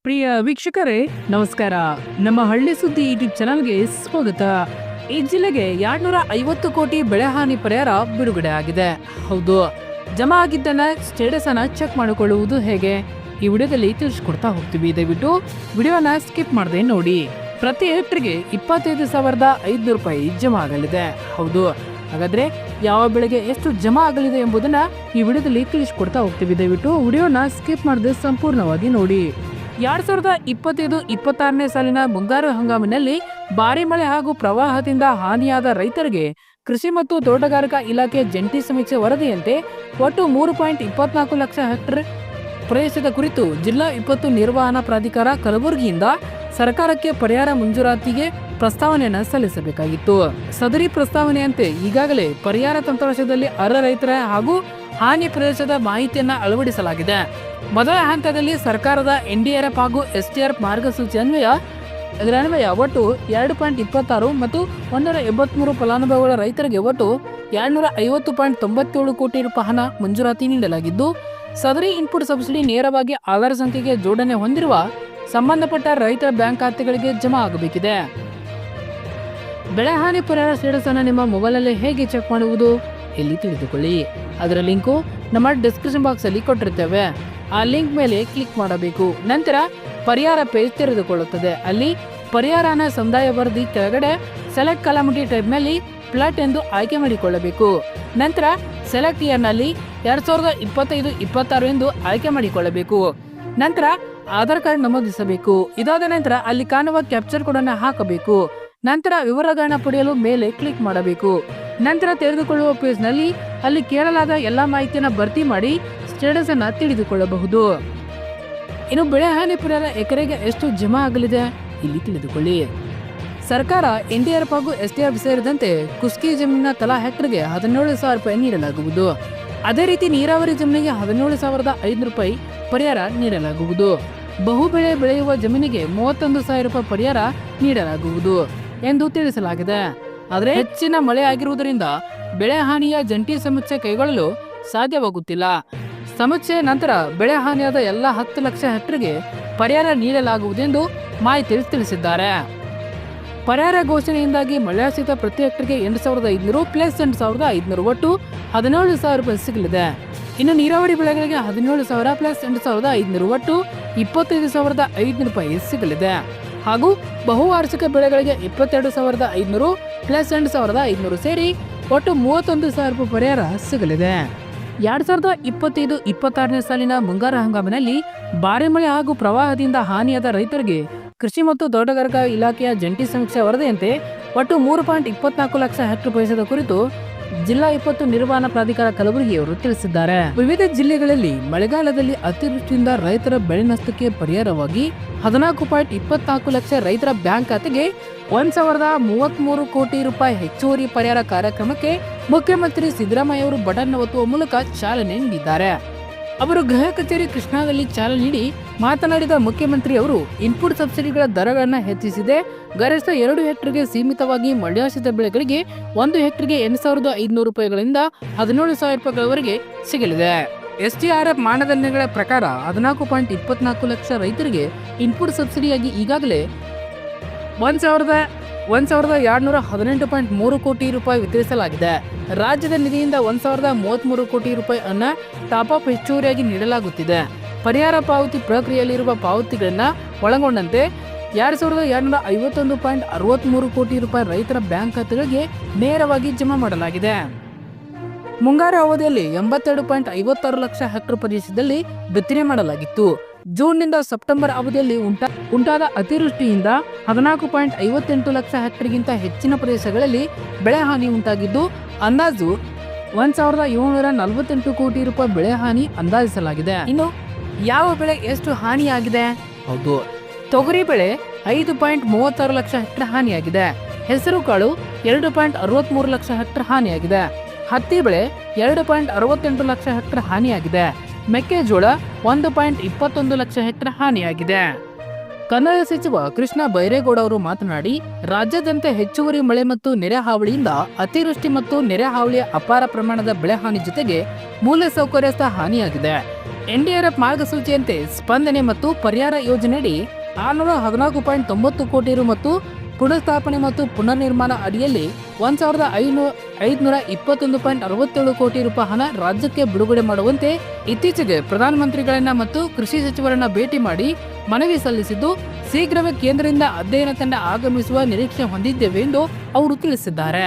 ಪ್ರಿಯ ವೀಕ್ಷಕರೇ ನಮಸ್ಕಾರ. ನಮ್ಮ ಹಳ್ಳಿ ಸುದ್ದಿ ಯೂಟ್ಯೂಬ್ ಚಾನಲ್ಗೆ ಸ್ವಾಗತ. ಈ ಜಿಲ್ಲೆಗೆ 250 ಕೋಟಿ ಬೆಳೆ ಹಾನಿ ಪರಿಹಾರ ಬಿಡುಗಡೆ ಆಗಿದೆ. ಹೌದು, ಜಮಾ ಆಗಿದ್ದನ್ನ ಸ್ಟೇಟಸ್ ಅನ್ನ ಚೆಕ್ ಮಾಡಿಕೊಳ್ಳುವುದು ಹೇಗೆ ಈ ವಿಡಿಯೋದಲ್ಲಿ ತಿಳಿಸ್ಕೊಡ್ತಾ ಹೋಗ್ತೀವಿ. ದಯವಿಟ್ಟು ವಿಡಿಯೋನ ಸ್ಕಿಪ್ ಮಾಡದೆ ನೋಡಿ. ಪ್ರತಿ ಹೆಕ್ಟರ್ಗೆ 25,500 ರೂಪಾಯಿ ಜಮಾ ಆಗಲಿದೆ. ಹೌದು, ಹಾಗಾದ್ರೆ ಯಾವ ಬೆಳೆಗೆ ಎಷ್ಟು ಜಮಾ ಆಗಲಿದೆ ಎಂಬುದನ್ನ ಈ ವಿಡಿಯೋದಲ್ಲಿ ತಿಳಿಸ್ಕೊಡ್ತಾ ಹೋಗ್ತೀವಿ. ದಯವಿಟ್ಟು ವಿಡಿಯೋನ ಸ್ಕಿಪ್ ಮಾಡದೆ ಸಂಪೂರ್ಣವಾಗಿ ನೋಡಿ. 2025-26ನೇ ಸಾಲಿನ ಮುಂಗಾರು ಹಂಗಾಮಿನಲ್ಲಿ ಭಾರಿ ಮಳೆ ಹಾಗೂ ಪ್ರವಾಹದಿಂದ ಹಾನಿಯಾದ ರೈತರಿಗೆ ಕೃಷಿ ಮತ್ತು ತೋಟಗಾರಿಕಾ ಇಲಾಖೆ ಜಂಟಿ ಸಮೀಕ್ಷೆ ವರದಿಯಂತೆ ಒಟ್ಟು 3.24 ಲಕ್ಷ ಹೆಕ್ಟರ್ ಪ್ರದೇಶದ ಕುರಿತು ಜಿಲ್ಲಾ ವಿಪತ್ತು ನಿರ್ವಹಣಾ ಪ್ರಾಧಿಕಾರ ಕಲಬುರಗಿಯಿಂದ ಸರ್ಕಾರಕ್ಕೆ ಪರಿಹಾರ ಮಂಜೂರಾತಿಗೆ ಪ್ರಸ್ತಾವನೆಯನ್ನು ಸಲ್ಲಿಸಬೇಕಾಗಿತ್ತು. ಸದರಿ ಪ್ರಸ್ತಾವನೆಯಂತೆ ಈಗಾಗಲೇ ಪರಿಹಾರ ತಂತ್ರಾಂಶದಲ್ಲಿ ಅರ್ಹ ರೈತರ ಹಾಗೂ ಹಾನಿ ಪ್ರದೇಶದ ಮಾಹಿತಿಯನ್ನು ಅಳವಡಿಸಲಾಗಿದೆ. ಮೊದಲ ಹಂತದಲ್ಲಿ ಸರ್ಕಾರದ NDRF ಹಾಗೂ SDRF ಮಾರ್ಗಸೂಚಿ ಅನ್ವಯ ಒಟ್ಟು 2.26 ಮತ್ತು 183 ಫಲಾನುಭವಿಗಳ ರೈತರಿಗೆ ಒಟ್ಟು 250.97 ಕೋಟಿ ರೂಪಾಯಿ ಹಣ ಮಂಜೂರಾತಿ ನೀಡಲಾಗಿದ್ದು, ಸದರಿ ಇನ್ಪುಟ್ ಸಬ್ಸಿಡಿ ನೇರವಾಗಿ ಆಧಾರ್ ಸಂಖ್ಯೆಗೆ ಜೋಡಣೆ ಹೊಂದಿರುವ ಸಂಬಂಧಪಟ್ಟ ರೈತರ ಬ್ಯಾಂಕ್ ಖಾತೆಗಳಿಗೆ ಜಮಾ ಆಗಬೇಕಿದೆ. ಬೆಳೆ ಹಾನಿ ಪರಿಹಾರ ಸ್ಟೇಟಸ್ ಅನ್ನು ನಿಮ್ಮ ಮೊಬೈಲಲ್ಲಿ ಹೇಗೆ ಚೆಕ್ ಮಾಡುವುದು ಇಲ್ಲಿ ತಿಳಿದುಕೊಳ್ಳಿ. ಅದರ ಲಿಂಕು ನಮ್ಮ ಡಿಸ್ಕ್ರಿಪ್ಷನ್ ಬಾಕ್ಸ್ ಅಲ್ಲಿ ಕೊಟ್ಟಿರ್ತೇವೆ. ಆ ಲಿಂಕ್ ಮೇಲೆ ಕ್ಲಿಕ್ ಮಾಡಬೇಕು. ನಂತರ ಪರಿಹಾರ ಪೇಜ್ ತೆರೆದುಕೊಳ್ಳುತ್ತದೆ. ಅಲ್ಲಿ ಪರಿಹಾರನ ಸಮುದಾಯ ವರದಿ ಕೆಳಗಡೆ ಸೆಲೆಕ್ಟ್ ಕಲಾಮಿಟಿ ಟೈಪ್ ನಲ್ಲಿ ಫ್ಲಾಟ್ ಎಂದು ಆಯ್ಕೆ ಮಾಡಿಕೊಳ್ಳಬೇಕು. ನಂತರ ಸೆಲೆಕ್ಟ್ ಇಯರ್ ನಲ್ಲಿ 2025-26 ಎಂದು ಆಯ್ಕೆ ಮಾಡಿಕೊಳ್ಳಬೇಕು. ನಂತರ ಆಧಾರ್ ಕಾರ್ಡ್ ನಮೂದಿಸಬೇಕು. ಇದಾದ ನಂತರ ಅಲ್ಲಿ ಕಾಣುವ ಕ್ಯಾಪ್ಚರ್ ಕೋಡ್ ಅನ್ನು ಹಾಕಬೇಕು. ನಂತರ ವಿವರಗಳನ್ನ ಪಡೆಯಲು ಮೇಲೆ ಕ್ಲಿಕ್ ಮಾಡಬೇಕು. ನಂತರ ತೆರೆದುಕೊಳ್ಳುವ ಪೇಜ್ ನಲ್ಲಿ ಅಲ್ಲಿ ಕೇಳಲಾದ ಎಲ್ಲಾ ಮಾಹಿತಿಯನ್ನು ಭರ್ತಿ ಮಾಡಿ ಸ್ಟೇಟಸ್ ಅನ್ನ ತಿಳಿದುಕೊಳ್ಳಬಹುದು. ಇನ್ನು ಬೆಳೆ ಹಾನಿ ಪರಿಹಾರ ಎಕರೆಗೆ ಎಷ್ಟು ಜಮಾ ಆಗಲಿದೆ ಇಲ್ಲಿ ತಿಳಿದುಕೊಳ್ಳಿ. ಸರ್ಕಾರ NDRF ಹಾಗೂ SDRF ಸೇರಿದಂತೆ ಕುಸ್ಕಿ ಜಮೀನಿನ ತಲಾ ಹೆಕ್ಟರ್ಗೆ 17,000 ರೂಪಾಯಿ ನೀಡಲಾಗುವುದು. ಅದೇ ರೀತಿ ನೀರಾವರಿ ಜಮೀನಿಗೆ 17,500 ರೂಪಾಯಿ ಪರಿಹಾರ ನೀಡಲಾಗುವುದು. ಬಹು ಬೆಳೆ ಬೆಳೆಯುವ ಜಮೀನಿಗೆ 31,000 ರೂಪಾಯಿ ಪರಿಹಾರ ನೀಡಲಾಗುವುದು ಎಂದು ತಿಳಿಸಲಾಗಿದೆ. ಆದರೆ ಹೆಚ್ಚಿನ ಮಳೆ ಆಗಿರುವುದರಿಂದ ಬೆಳೆ ಹಾನಿಯ ಜಂಟಿ ಸಮೀಕ್ಷೆ ಕೈಗೊಳ್ಳಲು ಸಾಧ್ಯವಾಗುತ್ತಿಲ್ಲ. ಸಮೀಕ್ಷೆ ನಂತರ ಬೆಳೆ ಹಾನಿಯಾದ ಎಲ್ಲ 10 ಲಕ್ಷ ಹೆಕ್ಟರ್ಗೆ ಪರಿಹಾರ ನೀಡಲಾಗುವುದೆಂದು ಮಾಹಿತಿ ತಿಳಿಸಿದ್ದಾರೆ. ಪರಿಹಾರ ಘೋಷಣೆಯಿಂದಾಗಿ ಮಳೆಯಾಶ್ರಿತ ಪ್ರತಿ ಹೆಕ್ಟರ್ಗೆ 8,500 ಪ್ಲಸ್ 8,500 ಒಟ್ಟು 17,000 ರೂಪಾಯಿ ಸಿಗಲಿದೆ. ಇನ್ನು ನೀರಾವರಿ ಬೆಳೆಗಳಿಗೆ 17,000 ಪ್ಲಸ್ 8,500 ಒಟ್ಟು 25,500 ರೂಪಾಯಿ ಸಿಗಲಿದೆ. ಹಾಗೂ ಬಹುವಾರ್ಷಿಕ ಬೆಳೆಗಳಿಗೆ 22,500 ಪ್ಲಸ್ 8,500 ಸೇರಿ ಒಟ್ಟು 31,000 ರೂಪಾಯಿ ಪರಿಹಾರ ಸಿಗಲಿದೆ. 2025-26ನೇ ಸಾಲಿನ ಮುಂಗಾರು ಹಂಗಾಮಿನಲ್ಲಿ ಭಾರಿ ಮಳೆ ಹಾಗೂ ಪ್ರವಾಹದಿಂದ ಹಾನಿಯಾದ ರೈತರಿಗೆ ಕೃಷಿ ಮತ್ತು ತೋಟಗಾರಿಕಾ ಇಲಾಖೆಯ ಜಂಟಿ ಸಮೀಕ್ಷೆ ವರದಿಯಂತೆ ಒಟ್ಟು 3.24 ಲಕ್ಷ ಹೆಕ್ಟರ್ ಪ್ರದೇಶದ ಕುರಿತು ಜಿಲ್ಲಾ ವಿಪತ್ತು ನಿರ್ವಹಣಾ ಪ್ರಾಧಿಕಾರ ಕಲಬುರಗಿಯವರು ತಿಳಿಸಿದ್ದಾರೆ. ವಿವಿಧ ಜಿಲ್ಲೆಗಳಲ್ಲಿ ಮಳೆಗಾಲದಲ್ಲಿ ಅತಿವೃಷ್ಟಿಯಿಂದ ರೈತರ ಬೆಳೆ ನಷ್ಟಕ್ಕೆ ಪರಿಹಾರವಾಗಿ 14.24 ಲಕ್ಷ ರೈತರ ಬ್ಯಾಂಕ್ ಖಾತೆಗೆ 1,033 ಕೋಟಿ ರೂಪಾಯಿ ಹೆಚ್ಚುವರಿ ಪರಿಹಾರ ಕಾರ್ಯಕ್ರಮಕ್ಕೆ ಮುಖ್ಯಮಂತ್ರಿ ಸಿದ್ದರಾಮಯ್ಯ ಅವರು ಬಟನ್ ಒತ್ತುವ ಮೂಲಕ ಚಾಲನೆ ನೀಡಿದ್ದಾರೆ. ಅವರು ಗೃಹ ಕಚೇರಿ ಕೃಷ್ಣಾದಲ್ಲಿ ಚಾಲನೆ ನೀಡಿ ಮಾತನಾಡಿದ ಮುಖ್ಯಮಂತ್ರಿ ಅವರು ಇನ್ಪುಟ್ ಸಬ್ಸಿಡಿಗಳ ದರಗಳನ್ನು ಹೆಚ್ಚಿಸಿದೆ. ಗರಿಷ್ಠ 2 ಹೆಕ್ಟರ್ಗೆ ಸೀಮಿತವಾಗಿ ಮಳೆಯಾಶ್ರಿತ ಬೆಳೆಗಳಿಗೆ 1 ಹೆಕ್ಟರ್ಗೆ 8,500 ರೂಪಾಯಿಗಳಿಂದ 17,000 ರೂಪಾಯಿಗಳವರೆಗೆ ಸಿಗಲಿದೆ. SDRF ಮಾನದಂಡಗಳ ಪ್ರಕಾರ 14.24 ಲಕ್ಷ ರೈತರಿಗೆ ಇನ್ಪುಟ್ ಸಬ್ಸಿಡಿಯಾಗಿ ಈಗಾಗಲೇ 1,218.3 ಕೋಟಿ ರೂಪಾಯಿ ವಿತರಿಸಲಾಗಿದೆ. ರಾಜ್ಯದ ನಿಧಿಯಿಂದ 1,033 ಕೋಟಿ ರೂಪಾಯಿ ಅನ್ನ ಟಾಪ್ ಅಪ್ ಹೆಚ್ಚುವರಿಯಾಗಿ ನೀಡಲಾಗುತ್ತಿದೆ. ಪರಿಹಾರ ಪಾವತಿ ಪ್ರಕ್ರಿಯೆಯಲ್ಲಿರುವ ಪಾವತಿಗಳನ್ನ ಒಳಗೊಂಡಂತೆ 2,251.63 ಕೋಟಿ ರೂಪಾಯಿ ರೈತರ ಬ್ಯಾಂಕ್ ಖಾತೆಗಳಿಗೆ ನೇರವಾಗಿ ಜಮಾ ಮಾಡಲಾಗಿದೆ. ಮುಂಗಾರು ಅವಧಿಯಲ್ಲಿ 82.56 ಲಕ್ಷ ಹೆಕ್ಟರ್ ಪ್ರದೇಶದಲ್ಲಿ ಬಿತ್ತನೆ ಮಾಡಲಾಗಿತ್ತು. ಜೂನ್ನಿಂದ ಸೆಪ್ಟೆಂಬರ್ ಅವಧಿಯಲ್ಲಿ ಉಂಟಾದ ಅತಿವೃಷ್ಟಿಯಿಂದ 14.58 ಲಕ್ಷ ಹೆಕ್ಟರ್ಗಿಂತ ಹೆಚ್ಚಿನ ಪ್ರದೇಶಗಳಲ್ಲಿ ಬೆಳೆ ಹಾನಿ ಉಂಟಾಗಿದ್ದು, ಅಂದಾಜು 1,748 ಕೋಟಿ ರೂಪಾಯಿ ಬೆಳೆ ಹಾನಿ ಅಂದಾಜಿಸಲಾಗಿದೆ. ಇನ್ನು ಯಾವ ಬೆಳೆ ಎಷ್ಟು ಹಾನಿಯಾಗಿದೆ? ಹೌದು, ತೊಗರಿ ಬೆಳೆ 5.36 ಲಕ್ಷ ಹೆಕ್ಟರ್ ಹಾನಿಯಾಗಿದೆ. ಹೆಸರು ಕಾಳು 2.63 ಲಕ್ಷ ಹೆಕ್ಟರ್ ಹಾನಿಯಾಗಿದೆ. ಹತ್ತಿ ಬೆಳೆ 2.68 ಲಕ್ಷ ಹೆಕ್ಟರ್ ಹಾನಿಯಾಗಿದೆ. ಮೆಕ್ಕೆಜೋಳ 1.21 ಲಕ್ಷ ಹೆಕ್ಟರ್ ಹಾನಿಯಾಗಿದೆ. ಕಂದಾಯ ಸಚಿವ ಕೃಷ್ಣ ಬೈರೇಗೌಡ ಅವರು ಮಾತನಾಡಿ, ರಾಜ್ಯಾದ್ಯಂತ ಹೆಚ್ಚುವರಿ ಮಳೆ ಮತ್ತು ನೆರೆ ಹಾವಳಿಯಿಂದ ಅತಿವೃಷ್ಟಿ ಮತ್ತು ನೆರೆ ಹಾವಳಿಯ ಅಪಾರ ಪ್ರಮಾಣದ ಬೆಳೆ ಹಾನಿ ಜೊತೆಗೆ ಮೂಲಸೌಕರ್ಯ ಸಹ ಹಾನಿಯಾಗಿದೆ. ಎನ್ಡಿಆರ್ಎಫ್ ಮಾರ್ಗಸೂಚಿಯಂತೆ ಸ್ಪಂದನೆ ಮತ್ತು ಪರಿಹಾರ ಯೋಜನೆಯಡಿ 614.90 ಕೋಟಿ ರು ಮತ್ತು ಪುನಃಸ್ಥಾಪನೆ ಮತ್ತು ಪುನರ್ನಿರ್ಮಾಣ ಅಡಿಯಲ್ಲಿ 1,521.67 ಕೋಟಿ ರೂಪಾಯಿ ಹಣ ರಾಜ್ಯಕ್ಕೆ ಬಿಡುಗಡೆ ಮಾಡುವಂತೆ ಇತ್ತೀಚೆಗೆ ಪ್ರಧಾನಮಂತ್ರಿಗಳನ್ನ ಮತ್ತು ಕೃಷಿ ಸಚಿವರನ್ನ ಭೇಟಿ ಮಾಡಿ ಮನವಿ ಸಲ್ಲಿಸಿದ್ದು, ಶೀಘ್ರವೇ ಕೇಂದ್ರದಿಂದ ಅಧ್ಯಯನ ತಂಡ ಆಗಮಿಸುವ ನಿರೀಕ್ಷೆ ಹೊಂದಿದ್ದೇವೆ ಎಂದು ಅವರು ತಿಳಿಸಿದ್ದಾರೆ.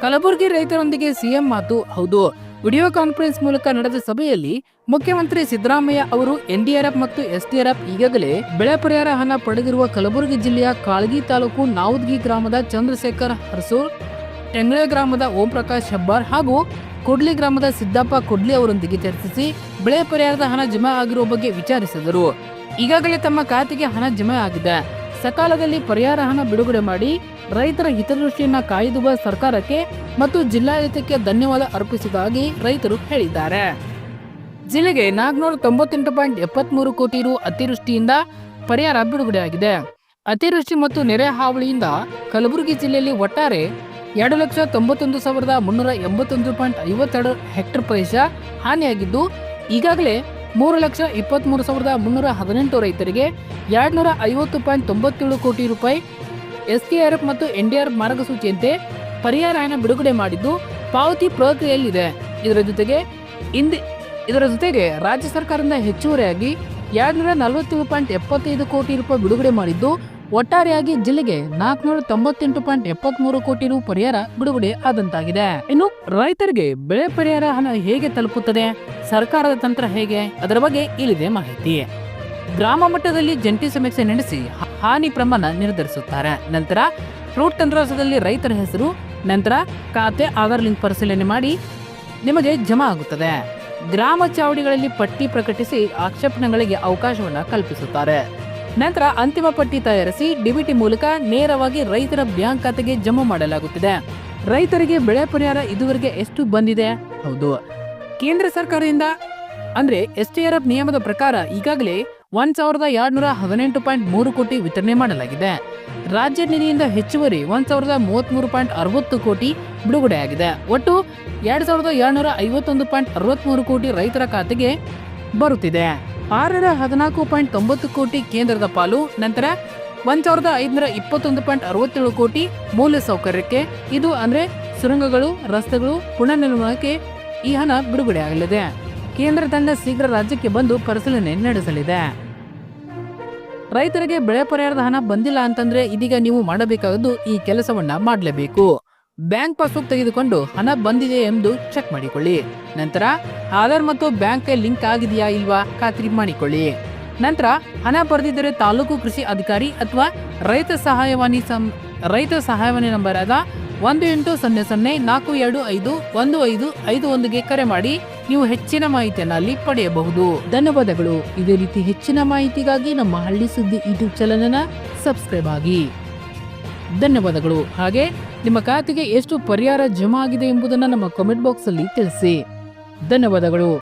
ಕಲಬುರಗಿ ರೈತರೊಂದಿಗೆ ಸಿಎಂ ಮಾತು. ಹೌದು, ವಿಡಿಯೋ ಕಾನ್ಫರೆನ್ಸ್ ಮೂಲಕ ನಡೆದ ಸಭೆಯಲ್ಲಿ ಮುಖ್ಯಮಂತ್ರಿ ಸಿದ್ದರಾಮಯ್ಯ ಅವರು ಎನ್ಡಿಆರ್ಎಫ್ ಮತ್ತು ಎಸ್ಡಿಆರ್ಎಫ್ ಈಗಾಗಲೇ ಬೆಳೆ ಪರಿಹಾರ ಹಣ ಪಡೆದಿರುವ ಕಲಬುರಗಿ ಜಿಲ್ಲೆಯ ಕಾಳಗಿ ತಾಲೂಕು ನಾವುದ್ಗಿ ಗ್ರಾಮದ ಚಂದ್ರಶೇಖರ್ ಹರ್ಸೂರ್, ಟೆಂಗ್ಳೆ ಗ್ರಾಮದ ಓಂ ಪ್ರಕಾಶ್ ಹೆಬ್ಬಾರ್ ಹಾಗೂ ಕೊಡ್ಲಿ ಗ್ರಾಮದ ಸಿದ್ದಪ್ಪ ಕೊಡ್ಲಿ ಅವರೊಂದಿಗೆ ಚರ್ಚಿಸಿ ಬೆಳೆ ಪರಿಹಾರದ ಹಣ ಜಮಾ ಆಗಿರುವ ಬಗ್ಗೆ ವಿಚಾರಿಸಿದರು. ಈಗಾಗಲೇ ತಮ್ಮ ಖಾತೆಗೆ ಹಣ ಜಮಾ ಆಗಿದೆ. ಸಕಾಲದಲ್ಲಿ ಪರಿಹಾರ ಹಣ ಬಿಡುಗಡೆ ಮಾಡಿ ರೈತರ ಹಿತದೃಷ್ಟಿಯನ್ನ ಕಾಯ್ದುವ ಸರ್ಕಾರಕ್ಕೆ ಮತ್ತು ಜಿಲ್ಲಾಡಳಿತಕ್ಕೆ ಧನ್ಯವಾದ ಅರ್ಪಿಸುವುದಾಗಿ ರೈತರು ಹೇಳಿದ್ದಾರೆ. ಜಿಲ್ಲೆಗೆ 498.73 ಕೋಟಿ ರು ಅತಿವೃಷ್ಟಿಯಿಂದ ಪರಿಹಾರ ಬಿಡುಗಡೆಯಾಗಿದೆ. ಅತಿವೃಷ್ಟಿ ಮತ್ತು ನೆರೆ ಹಾವಳಿಯಿಂದ ಕಲಬುರಗಿ ಜಿಲ್ಲೆಯಲ್ಲಿ ಒಟ್ಟಾರೆ 2,91,381.52 ಹೆಕ್ಟೇರ್ ಪ್ರದೇಶ ಹಾನಿಯಾಗಿದ್ದು, ಈಗಾಗಲೇ 3,23,318 ರೈತರಿಗೆ 250.97 ಕೋಟಿ ರೂಪಾಯಿ ಎಸ್ಡಿಆರ್ಎಫ್ ಮತ್ತು ಎನ್ಡಿಆರ್ಎಫ್ ಮಾರ್ಗಸೂಚಿಯಂತೆ ಪರಿಹಾರ ಹಣ ಬಿಡುಗಡೆ ಮಾಡಿದ್ದು, ಪಾವತಿ ಪ್ರಕ್ರಿಯೆಯಲ್ಲಿದೆ. ಇದರ ಜೊತೆಗೆ ರಾಜ್ಯ ಸರ್ಕಾರದಿಂದ ಹೆಚ್ಚುವರಿಯಾಗಿ 247.75 ಕೋಟಿ ರೂಪಾಯಿ ಬಿಡುಗಡೆ ಮಾಡಿದ್ದು, ಒಟ್ಟಾರೆಯಾಗಿ ಜಿಲ್ಲೆಗೆ 498.73 ಕೋಟಿ ರು ಪರಿಹಾರ ಬಿಡುಗಡೆ ಆದಂತಾಗಿದೆ. ಇನ್ನು ರೈತರಿಗೆ ಬೆಳೆ ಪರಿಹಾರ ಹಣ ಹೇಗೆ ತಲುಪುತ್ತದೆ, ಸರ್ಕಾರದ ತಂತ್ರ ಹೇಗೆ, ಅದರ ಬಗ್ಗೆ ಇಲ್ಲಿದೆ ಮಾಹಿತಿ. ಗ್ರಾಮ ಮಟ್ಟದಲ್ಲಿ ಜಂಟಿ ಸಮೀಕ್ಷೆ ನಡೆಸಿ ಹಾನಿ ಪ್ರಮಾಣ ನಿರ್ಧರಿಸುತ್ತಾರೆ. ನಂತರ ಫ್ರೂಟ್ ತಂತ್ರಾಂಶದಲ್ಲಿ ರೈತರ ಹೆಸರು, ನಂತರ ಖಾತೆ ಆಧಾರ್ ಲಿಂಕ್ ಪರಿಶೀಲನೆ ಮಾಡಿ ನಿಮಗೆ ಜಮಾ ಆಗುತ್ತದೆ. ಗ್ರಾಮ ಚಾವಡಿಗಳಲ್ಲಿ ಪಟ್ಟಿ ಪ್ರಕಟಿಸಿ ಆಕ್ಷೇಪಣೆಗಳಿಗೆ ಅವಕಾಶವನ್ನು ಕಲ್ಪಿಸುತ್ತಾರೆ. ನಂತರ ಅಂತಿಮ ಪಟ್ಟಿ ತಯಾರಿಸಿ ಡಿಬಿಟಿ ಮೂಲಕ ನೇರವಾಗಿ ರೈತರ ಬ್ಯಾಂಕ್ ಖಾತೆಗೆ ಜಮಾ ಮಾಡಲಾಗುತ್ತಿದೆ. ರೈತರಿಗೆ ಬೆಳೆ ಪರಿಹಾರ ಇದುವರೆಗೆ ಎಷ್ಟು ಬಂದಿದೆ? ಹೌದು, ಕೇಂದ್ರ ಸರ್ಕಾರದಿಂದ ಅಂದ್ರೆ ಎಸ್ಡಿಆರ್ಎಫ್ ನಿಯಮದ ಪ್ರಕಾರ ಈಗಾಗಲೇ 1,218.3 ಕೋಟಿ ವಿತರಣೆ ಮಾಡಲಾಗಿದೆ. ರಾಜ್ಯ ನಿಧಿಯಿಂದ ಹೆಚ್ಚುವರಿ 1,033.60 ಕೋಟಿ ಬಿಡುಗಡೆಯಾಗಿದೆ. ಒಟ್ಟು 2,251.63 ಕೋಟಿ ರೈತರ ಖಾತೆಗೆ ಬರುತ್ತಿದೆ. 614.90 ಕೋಟಿ ಕೇಂದ್ರದ ಪಾಲು. ನಂತರ 1,521.67 ಕೋಟಿ ಮೂಲ ಸೌಕರ್ಯಕ್ಕೆ, ಇದು ಅಂದ್ರೆ ಸುರಂಗಗಳು, ರಸ್ತೆಗಳು ಪುನರ್ನಿರ್ಮಾಣಕ್ಕೆ ಈ ಹಣ ಬಿಡುಗಡೆಯಾಗಲಿದೆ. ಕೇಂದ್ರ ತಂಡ ಶೀಘ್ರ ರಾಜ್ಯಕ್ಕೆ ಬಂದು ಪರಿಶೀಲನೆ ನಡೆಸಲಿದೆ. ರೈತರಿಗೆ ಬೆಳೆ ಪರಿಹಾರದ ಹಣ ಬಂದಿಲ್ಲ ಅಂತಂದ್ರೆ ಇದೀಗ ನೀವು ಮಾಡಬೇಕಾದ್ದು ಈ ಕೆಲಸವನ್ನ ಮಾಡಲೇಬೇಕು. ಬ್ಯಾಂಕ್ ಪಾಸ್ಬುಕ್ ತೆಗೆದುಕೊಂಡು ಹಣ ಬಂದಿದೆ ಎಂದು ಚೆಕ್ ಮಾಡಿಕೊಳ್ಳಿ. ನಂತರ ಆಧಾರ್ ಮತ್ತು ಬ್ಯಾಂಕ್ ಲಿಂಕ್ ಆಗಿದೆಯಾ ಇಲ್ವಾ ಖಾತ್ರಿ ಮಾಡಿಕೊಳ್ಳಿ. ನಂತರ ಹಣ ಬರೆದಿದ್ದರೆ ತಾಲೂಕು ಕೃಷಿ ಅಧಿಕಾರಿ ಅಥವಾ ರೈತ ಸಹಾಯವಾಣಿ ನಂಬರ್ ಆದ 1800-425-1551ಗೆ ಕರೆ ಮಾಡಿ ನೀವು ಹೆಚ್ಚಿನ ಮಾಹಿತಿಯನ್ನು ಅಲ್ಲಿ ಪಡೆಯಬಹುದು. ಧನ್ಯವಾದಗಳು. ಇದೇ ರೀತಿ ಹೆಚ್ಚಿನ ಮಾಹಿತಿಗಾಗಿ ನಮ್ಮ ಹಳ್ಳಿ ಸುದ್ದಿ ಯೂಟ್ಯೂಬ್ ಚಾನೆಲ್ ಸಬ್ಸ್ಕ್ರೈಬ್ ಆಗಿ. ಧನ್ಯವಾದಗಳು. ಹಾಗೆ ನಿಮ್ಮ ಖಾತೆಗೆ ಎಷ್ಟು ಪರಿಹಾರ ಜಮಾ ಆಗಿದೆ ಎಂಬುದನ್ನು ನಮ್ಮ ಕಾಮೆಂಟ್ ಬಾಕ್ಸ್ ಅಲ್ಲಿ ತಿಳಿಸಿ. ಧನ್ಯವಾದಗಳು.